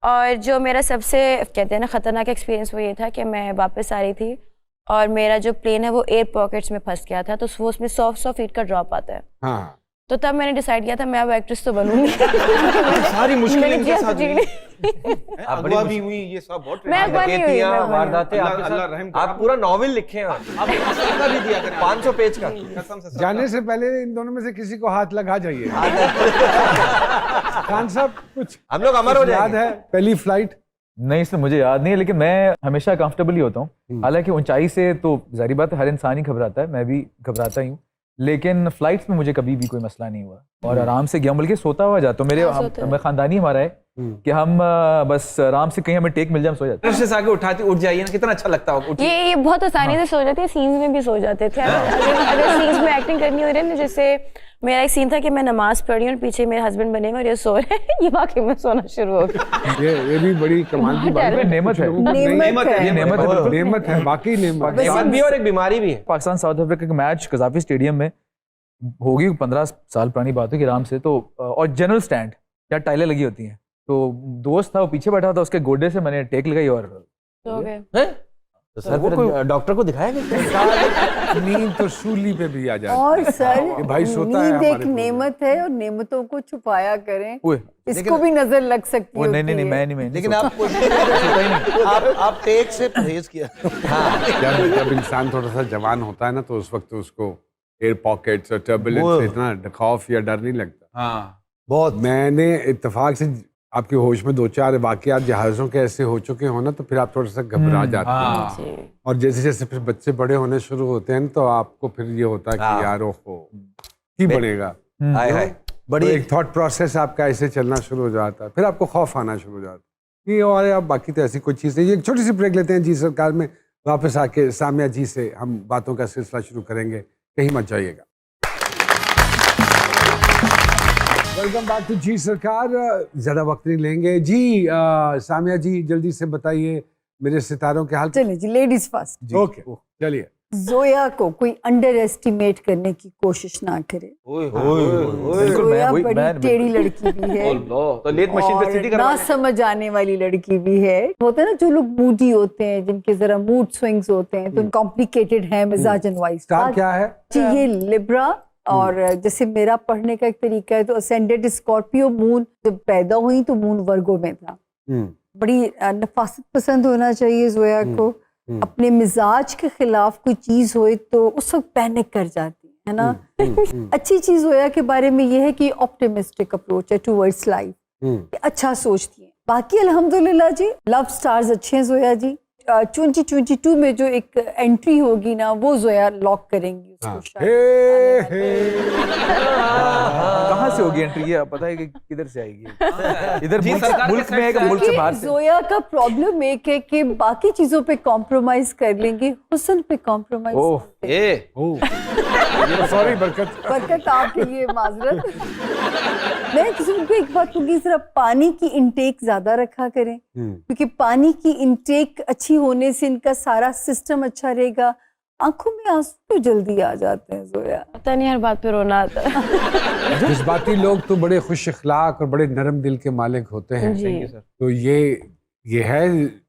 और जो मेरा सबसे कहते हैं ना ख़तरनाक एक्सपीरियंस वो ये था कि मैं वापस आ रही थी और मेरा जो प्लेन है वो एयर पॉकेट्स में फंस गया था, तो वो उसमें 100 फीट का ड्रॉप आता है। हाँ। तो तब मैंने डिसाइड किया था मैं अब एक्ट्रेस तो बनूंगी। सारी मुश्किलें इनके साथ हुई। अगवा भी हुई, ये सब बहुत मैं बनी हुई, मैं वारदातें आपके अल्लाह साथ। रहम करे। आप पूरा नॉवेल लिखे हैं आप सदका भी दिया करें 500 पेज का। कसम से जाने से पहले इन दोनों में से किसी को हाथ लगा जाइए। खान साहब कुछ हम लोग अमर हो याद जाएंगे। है पहली फ्लाइट? नहीं, इसमें मुझे याद नहीं है, लेकिन मैं हमेशा कंफर्टेबल ही होता हूँ। हालांकि ऊंचाई से तो जाहिर बात है हर इंसान ही घबराता है, मैं भी घबराता ही हूँ, लेकिन फ्लाइट्स में मुझे कभी भी कोई मसला नहीं हुआ और आराम से गया, बल्कि सोता हुआ जाता हूँ। मेरे खानदानी हमारा है कि हम बस आराम से कहीं हमें टेक मिल जाए हम सो जाते हैं। से आके उठाती उठ जाइए ना, कितना अच्छा लगता होगा। ये बहुत आसानी से सो जाते हैं, सीन्स में भी सो जाते थे। अगर सीन्स में एक्टिंग करनी हो रही है ना, जैसे मेरा एक सीन था कि मैं नमाज पढ़ी और पीछे मेरे हस्बैंड बने हुए और ये सो रहे हैं, ये वाकई में सोना शुरू हो गया। ये भी बड़ी कमाल की बात है। नेमत है, नेमत है, ये नेमत है, बिल्कुल नेमत है, बाकी नेमत। नेमत भी और एक बीमारी भी है। पाकिस्तान साउथ अफ्रीका का मैच कज़ाफी स्टेडियम में होगी, 15 साल पुरानी बात होगी आराम से। तो और जनरल स्टैंड या टाइलें लगी होती हैं, तो दोस्त था वो पीछे बैठा था, उसके गोडे से मैंने टेक लगाई और सो गए। तो सर फिर डॉक्टर को दिखाया गया। नींद तो सूली पे भी आ जाती है। और सर ये भाई सोता है नींद एक हमारे नेमत है और नेमतों को छुपाया करें, ओए, इसको भी नजर लग सकती वो है। नहीं मैं नहीं लेकिन आप टेक से परहेज किया। जब इंसान थोड़ा सा जवान होता है ना, तो उस वक्त उसको एयर पॉकेट्स और टर्बुलेंस से इतना खौफ या डर नहीं लगता। हाँ बहुत। मैंने इत्तेफाक से आपके होश में 2-4 वाकयात जहाज़ों के ऐसे हो चुके हो ना, तो फिर आप थोड़ा सा घबरा जाते हैं। और जैसे जैसे फिर बच्चे बड़े होने शुरू होते हैं तो आपको फिर ये होता है कि यार ओहो की बनेगा। हाय हाय बड़ी एक थॉट प्रोसेस आपका ऐसे चलना शुरू हो जाता है, फिर आपको खौफ आना शुरू हो जाता है। ये और अब बाकी तो ऐसी कोई चीज़ नहीं। एक छोटी सी ब्रेक लेते हैं जी सरकार में, वापस आके सामिया जी से हम बातों का सिलसिला शुरू करेंगे, कहीं मत जाइएगा। वेलकम बैक टू जी सरकार। ज़्यादा वक्त नहीं लेंगे जी। सामिया जी जल्दी से बताइए मेरे सितारों के हाल। चलिए जी, लेडीज फर्स्ट। ओके चलिए। जोया को कोई अंडर एस्टिमेट करने की कोशिश ना करे। बिल्कुल जोया मैं बड़ी टेढ़ी लड़की भी है तो लेट मशीन पे सीधी और ना समझ आने वाली लड़की भी है। होता है ना जो लोग मूडी होते हैं, जिनके जरा मूड स्विंग्स होते हैं, तो कॉम्प्लिकेटेड है मिजाजन वाइज। क्या है जी ये लिब्रा, और जैसे मेरा पढ़ने का एक तरीका है तो असेंडेंट स्कॉर्पियो, मून जब पैदा हुई तो मून वर्गो में था। बड़ी नफासत पसंद होना चाहिए जोया को। अपने मिजाज के खिलाफ कोई चीज होए तो उस वक्त पैनिक कर जाती है ना। अच्छी चीज जोया के बारे में ये है कि ऑप्टिमिस्टिक अप्रोच है टूवर्ड्स लाइफ, अच्छा सोचती है। बाकी अल्हम्दुलिल्लाह जी लव स्टार्स अच्छे हैं जोया जी। 2022 में जो एक एंट्री होगी ना, वो जोया लॉक करेंगी उसको शायद। कहाँ से होगी एंट्री, ये पता है कि किधर से आएगी? इधर मुल्क में है कि मुल्क से बाहर से? जोया का प्रॉब्लम एक है कि बाकी चीजों पे कॉम्प्रोमाइज कर लेंगे, हुस्न पे कॉम्प्रोमाइज। सॉरी बरकत आपके लिए माजरत। मैं किसी को एक बात कहूँगी, जरा पानी की इंटेक ज्यादा रखा करें, क्योंकि पानी की इंटेक अच्छी होने से इनका सारा सिस्टम अच्छा रहेगा। आंखों में आंसू तो जल्दी आ जाते हैं जोया, पता नहीं हर बात पे रोना आता है। जज्बाती लोग तो बड़े खुश अखलाक और बड़े नरम दिल के मालिक होते हैं। तो ये है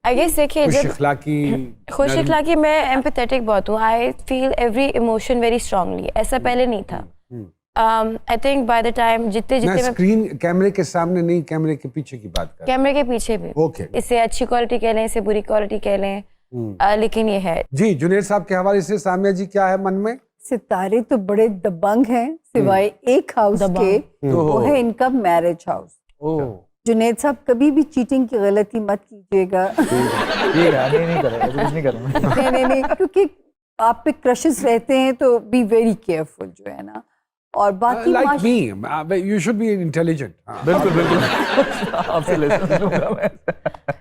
आई गेस। देखिए खुश जब अखलाकी अखलाकी मैं एम्पैथेटिक बहुत हूँ। I feel every emotion very strongly. ऐसा पहले नहीं था। I think by the time जितने मैं स्क्रीन कैमरे के सामने नहीं, कैमरे के पीछे की बात कर, कैमरे के पीछे भी ओके। इसे अच्छी क्वालिटी कह लें, इसे बुरी क्वालिटी कह लें, लेकिन ये है जी। जुनेद साहब के हवाले से सामिया जी क्या है मन में? सितारे तो बड़े दबंग हैं, सिवाय एक हाउस के, वो है इनका मैरिज हाउस। जुनेद साहब कभी भी चीटिंग की गलती मत कीजिएगा। नहीं, क्योंकि आप पे क्रशेस रहते हैं तो बी वेरी केयरफुल जो है ना। और बाकी like me, you should be intelligent. बिल्कुल आपसे लेसन लूंगा मैं।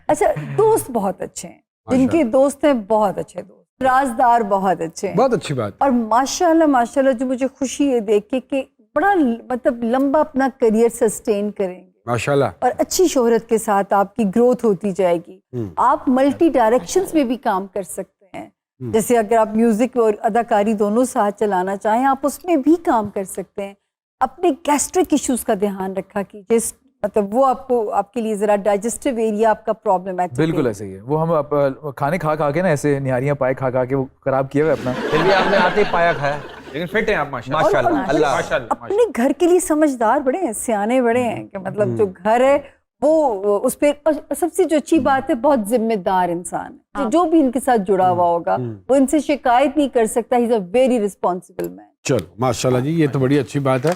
अच्छा, दोस्त बहुत अच्छे हैं, जिनके दोस्त हैं बहुत अच्छे दोस्त, राजदार बहुत अच्छे हैं, बहुत अच्छी बात। और माशाल्लाह जो मुझे खुशी है देख के कि बड़ा मतलब लंबा अपना करियर सस्टेन करेंगे माशाल्लाह, और अच्छी शोहरत के साथ आपकी ग्रोथ होती जाएगी। आप मल्टी डायरेक्शंस में भी काम कर सकते हैं। जैसे अगर आप म्यूजिक और अदाकारी दोनों साथ चलाना चाहें, आप उसमें भी काम कर सकते हैं। अपने गैस्ट्रिक इश्यूज का ध्यान रखा कीजिए, मतलब वो आपको आपके लिए जरा डाइजेस्टिव एरिया आपका प्रॉब्लमेटिक बिल्कुल ऐसे ही है वो। हम खाने खा खा के ना ऐसे निहारियां पाए खा खा के वो खराब किया हुआ है अपना। फिर भी आपने आते ही पाया खाया। लेकिन फिट हैं आप माशाल्लाह। माशाल्लाह अल्लाह। माशाल्लाह। अपने घर के लिए समझदार बड़े हैं, सियाने बड़े हैं कि मतलब जो घर है वो उस पे, और सबसे जो अच्छी बात है बहुत जिम्मेदार इंसान है। जो भी इनके साथ जुड़ा हुआ होगा वो इनसे शिकायत नहीं कर सकता। He is a very responsible man. चलो माशाल्लाह जी, ये तो बड़ी अच्छी बात है।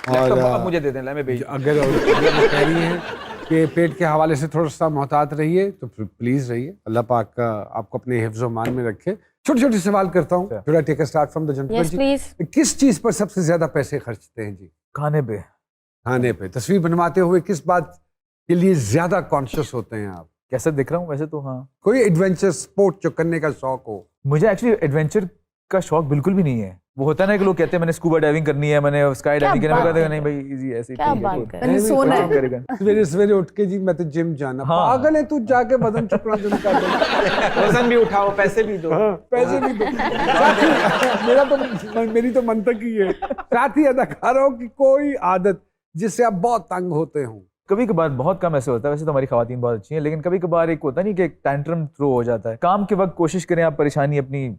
लैपटॉप और आप मुझे दे दें, मैं भेज अगर वो कह रही हैं कि पेट के हवाले से थोड़ा सा मोहतात रहिए तो प्लीज रहिए। अल्लाह पाक का आपको अपने हिफ्ज़ मान में रखे। छोटे छोटे सवाल करता हूँ। थोड़ा take a start from the gentleman yes ji. Please. किस चीज पर सबसे ज्यादा पैसे खर्चते हैं जी? खाने पे। खाने पे। तस्वीर बनवाते हुए किस बात के लिए ज्यादा कॉन्शियस होते हैं आप? कैसे दिख रहा हूँ वैसे तो? हाँ, कोई एडवेंचर स्पोर्ट जो करने का शौक हो? मुझे एक्चुअली एडवेंचर का शौक बिल्कुल भी नहीं है। वो होता है ना कि लोग कहते हैं मैंने स्कूबा डाइविंग करनी है, मैंने स्काई डाइविंग करनी है। मैं कहता हूँ नहीं भाई इजी ऐसे ही क्या ठीक है, बात तो कर मैंने सोना है। करेगा। सवेरे सवेरे उठ के जी मैं तो जिम जाना। हाँ। पागल है तू, जाके वजन चुकना शुरू कर दे। वजन भी उठाओ, पैसे भी दो। पैसे भी दो। मेरी तो मंतक ही है। साथ ही अदाकारों की कोई आदत जिससे आप बहुत तंग होते हो? कभी कभार, बहुत कम ऐसे होता है। वैसे तो हमारी खवातीन बहुत अच्छी हैं, लेकिन कभी कभार एक होता नहीं कि एक टैंट्रम थ्रो हो जाता है। काम के वक्त कोशिश करें आप परेशानी अपनी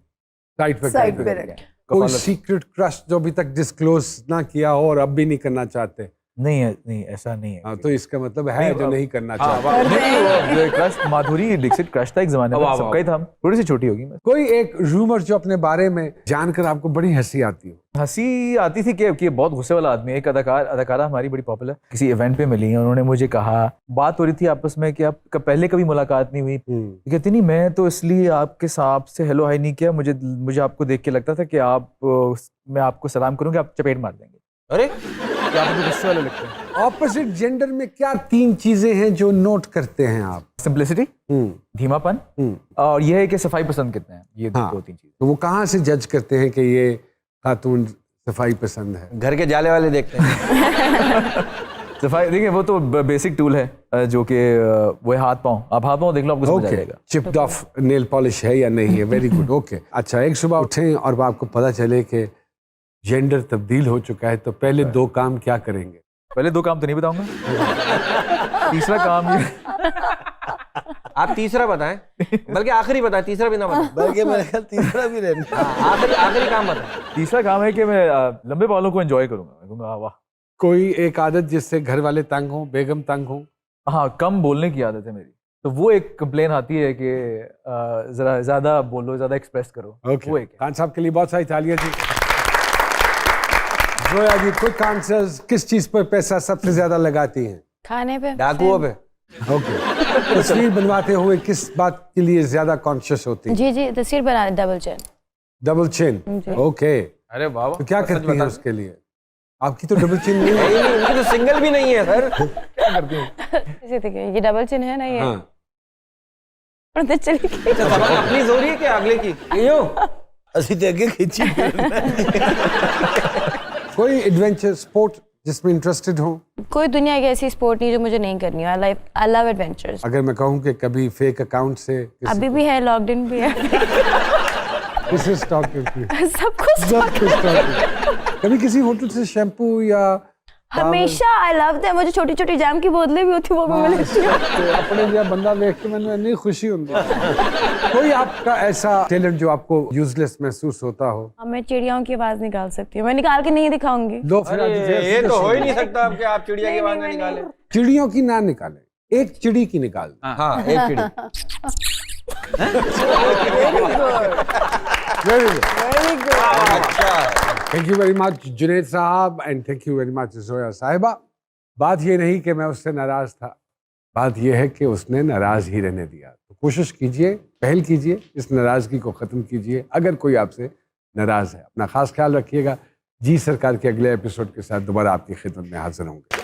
साइड पे साइड कर पे दे। रखें। कोई कफालत। सीक्रेट क्रश जो अभी तक डिस्क्लोज ना किया हो और अब भी नहीं करना चाहते? नहीं है, नहीं ऐसा नहीं है। हाँ, तो इसका मतलब है नहीं, जो अब- नहीं करना हाँ, चाहते। वाह। नहीं, वो क्रश माधुरी दीक्षित क्रश था एक जमाने में, वाह, सबका ही था। थोड़ी सी छोटी होगी। कोई एक रूमर जो अपने बारे में जानकर आपको बड़ी हंसी आती हो? हंसी आती थी कि बहुत गुस्से वाला आदमी है। एक अदाकारा हमारी बड़ी पॉपुलर किसी इवेंट पे मिली है, उन्होंने मुझे कहा, बात हो रही थी आपस में कि आप पहले कभी मुलाकात नहीं हुई। कहती नहीं, मैं तो इसलिए आपके साथ से हेलो हाई नहीं किया, मुझे आपको देख के लगता था कि मैं आपको सलाम करूंगा आप चपेट मार देंगे। अरे क्या आप मुझे गुस्से वाले लगते हैं? ऑपोजिट जेंडर में क्या 3 चीजें हैं जो नोट करते हैं आप? सिंप्लिसिटी, धीमापन, और यह है कि सफाई पसंद कितने हैं। ये हाँ। 2-3 चीज। तो वो कहाँ से जज करते हैं कि ये खातून सफाई पसंद है? घर के जाले वाले देखते हैं। सफाई देखिए, वो तो बेसिक टूल है जो कि वो है हाथ पाँव। आप हाथ पाँव देख लो, आपको समझ आ ओके, जाएगा। चिप्ड ऑफ नेल पॉलिश है या नहीं है? Very good. ओके, अच्छा, एक सुबह उठें और आपको पता चले कि जेंडर तब्दील हो चुका है, तो पहले 2 काम क्या करेंगे? पहले 2 काम तो नहीं बताऊंगा। तीसरा काम ये, आप तीसरा बताएं, बल्कि आखिरी बताएं, तीसरा भी ना बताएं। बल्कि मेरे ख्याल तीसरा भी रहना। आखिरी काम बताएं। तीसरा काम है कि मैं लंबे बालों को एंजॉय करूंगा। मैं कहूंगा वाह। कोई एक आदत जिससे घर वाले तंग हो, बेगम तंग हो? हाँ, कम बोलने की आदत है मेरी। तो वो एक कंप्लेन आती है कि जरा ज्यादा बोलो, ज्यादा एक्सप्रेस करो। ओके, वो एक है। खान साहब के लिए बहुत सारी तालियां जी। जोया जी, क्विक आंसर्स, किस चीज पर पैसा सबसे ज्यादा लगाती हैं? खाने पे। डाकुओं पे। ओके, तस्वीर बनवाते हुए किस बात के लिए ज्यादा कॉन्शियस होती हैं? जी जी, तस्वीर बना double chain. Double chin. Okay, अरे वाह वाह। तो क्या सच करती हैं बता। उसके लिए? आपकी तो डबल चिन नहीं है। नहीं, उनकी तो सिंगल भी नहीं है सर। ऐसे देखिए, ये डबल चेन है ना ये। हाँ, और तो चली गई। अपनी जोरी है कि अगले की? असली ते अगे खींची। कोई एडवेंचर स्पोर्ट जिसमें इंटरेस्टेड हो? कोई दुनिया की ऐसी स्पोर्ट नहीं जो मुझे नहीं करनी है। I love adventures. अगर मैं कहूँ कि कभी फेक अकाउंट से अभी भी है, लॉकडाउन भी है। किसे स्टॉक करती है? सब कुछ सब कुछ स्टॉक। कभी किसी होटल से शैम्पू या हमेशा आई लव दैम। मुझे छोटी छोटी जैम की बोतलें भी होती, वो भी मैं लेती हूँ। तो अपने जैसा बंदा देख के मैंने नहीं खुशी होती। कोई आपका ऐसा टैलेंट जो आपको यूजलेस महसूस होता हो? हाँ, मैं चिड़ियाओं की आवाज निकाल सकती हूँ। मैं निकाल के नहीं दिखाऊंगी। लो फिर आज ये तो हो ही नहीं सकता अब कि आप चिड़िया की आवाज ना नहीं, निकालें। चिड़ियों की ना निकाले, एक चिड़ी की निकाल दो। हाँ, एक चिड़ी। Very good, very good. अच्छा। Thank you very much Junaid साहब and thank you very much Zoya साहिबा। बात ये नहीं कि मैं उससे नाराज था, बात ये है कि उसने नाराज ही रहने दिया। तो कोशिश कीजिए, पहल कीजिए, इस नाराजगी को ख़त्म कीजिए अगर कोई आपसे नाराज है। अपना खास ख्याल रखिएगा। जी सरकार के अगले एपिसोड के साथ दोबारा आपकी खिदमत में हाजिर होंगे।